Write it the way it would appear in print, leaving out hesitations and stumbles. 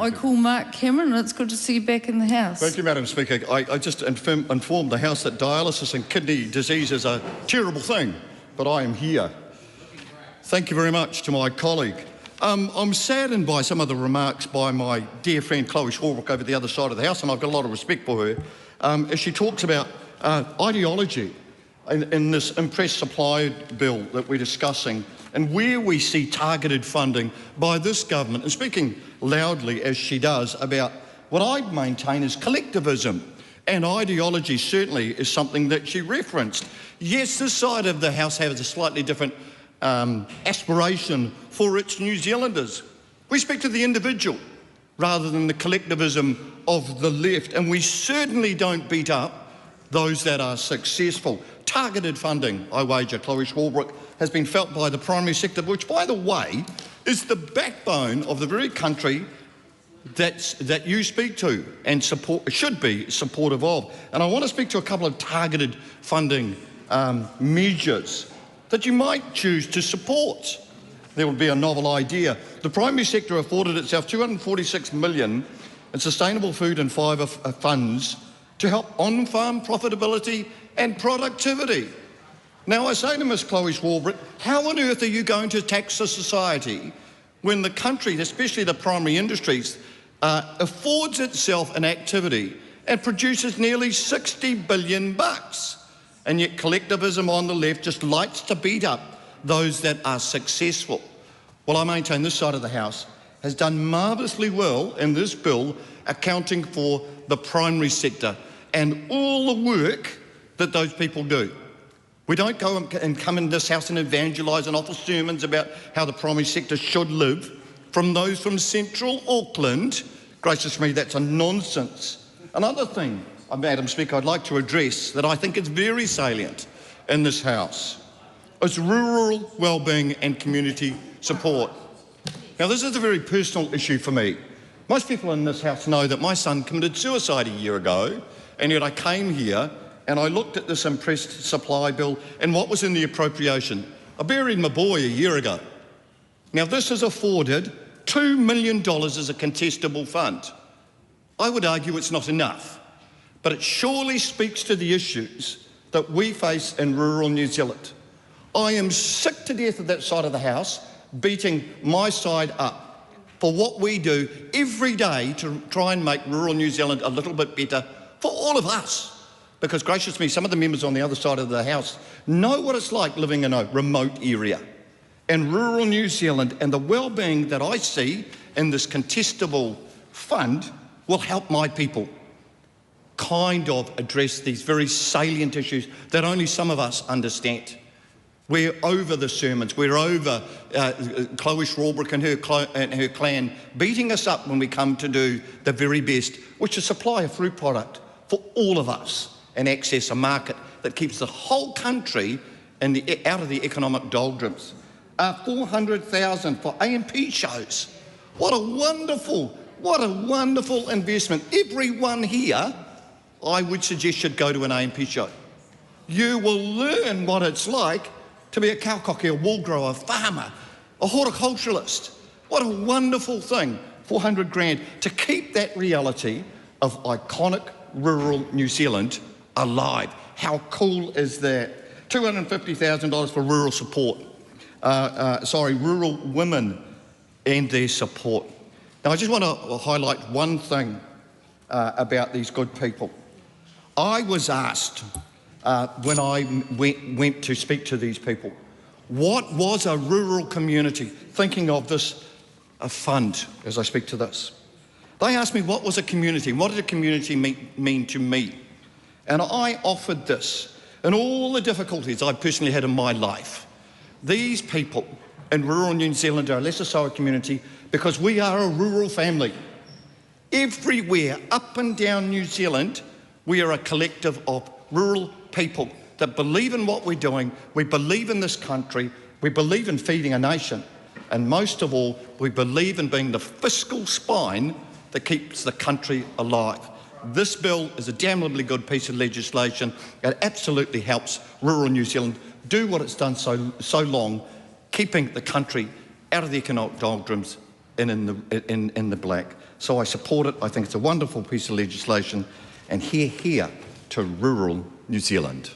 I call Mark Cameron, and it's good to see you back in the House. Thank you, Madam Speaker. I just informed the House that dialysis and kidney disease is a terrible thing, but I am here. Thank you very much to my colleague. I'm saddened by some of the remarks by my dear friend Chlöe Swarbrick over the other side of the House, and I've got a lot of respect for her, as she talks about ideology in this impress supply bill that we're discussing, and where we see targeted funding by this government, and speaking loudly as she does about what I maintain is collectivism, and ideology certainly is something that she referenced. Yes, this side of the House has a slightly different aspiration for its New Zealanders. We speak to the individual rather than the collectivism of the left, and we certainly don't beat up those that are successful. Targeted funding, I wager, Chlöe Swarbrick, has been felt by the primary sector, which, by the way, is the backbone of the very country that you speak to and should be supportive of. And I want to speak to a couple of targeted funding measures that you might choose to support. There would be a novel idea. The primary sector afforded itself $246 million in sustainable food and fibre funds to help on-farm profitability and productivity. Now, I say to Ms Chlöe Swarbrick, how on earth are you going to tax a society when the country, especially the primary industries, affords itself an activity and produces nearly 60 billion bucks? And yet collectivism on the left just likes to beat up those that are successful. Well, I maintain this side of the House has done marvellously well in this bill, accounting for the primary sector and all the work that those people do. We don't go and come in this House and evangelise and offer sermons about how the primary sector should live from those from central Auckland. Gracious me, that's a nonsense. Another thing, Madam Speaker, I'd like to address that I think is very salient in this House is rural wellbeing and community support. Now, this is a very personal issue for me. Most people in this House know that my son committed suicide a year ago, and yet I came here and I looked at this impressed supply bill and what was in the appropriation. I buried my boy a year ago. Now, this has afforded $2 million as a contestable fund. I would argue it's not enough, but it surely speaks to the issues that we face in rural New Zealand. I am sick to death of that side of the House beating my side up for what we do every day to try and make rural New Zealand a little bit better for all of us. Because, gracious me, some of the members on the other side of the House know what it's like living in a remote area. And rural New Zealand and the well-being that I see in this contestable fund will help my people kind of address these very salient issues that only some of us understand. We're over the sermons, we're over Chlöe Swarbrick and her clan beating us up when we come to do the very best, which is supply a fruit product for all of us and access a market that keeps the whole country out of the economic doldrums. 400,000 for AMP shows. What a wonderful investment. Everyone here, I would suggest, should go to an AMP show. You will learn what it's like to be a kaukoki, a wool grower, a farmer, a horticulturalist. What a wonderful thing, 400 grand, to keep that reality of iconic rural New Zealand alive. How cool is that? $250,000 for rural support. Rural women and their support. Now, I just want to highlight one thing about these good people. I was asked when I went to speak to these people, what was a rural community? Thinking of this fund as I speak to this. They asked me what was a community, what did a community mean to me? And I offered this, and all the difficulties I personally had in my life. These people in rural New Zealand are a lesser so a community because we are a rural family. Everywhere, up and down New Zealand, we are a collective of rural people that believe in what we're doing, we believe in this country, we believe in feeding a nation, and most of all, we believe in being the fiscal spine that keeps the country alive. This bill is a damnably good piece of legislation. It absolutely helps rural New Zealand do what it's done so long, keeping the country out of the economic doldrums and in the black. So I support it. I think it's a wonderful piece of legislation, and hear to rural New Zealand.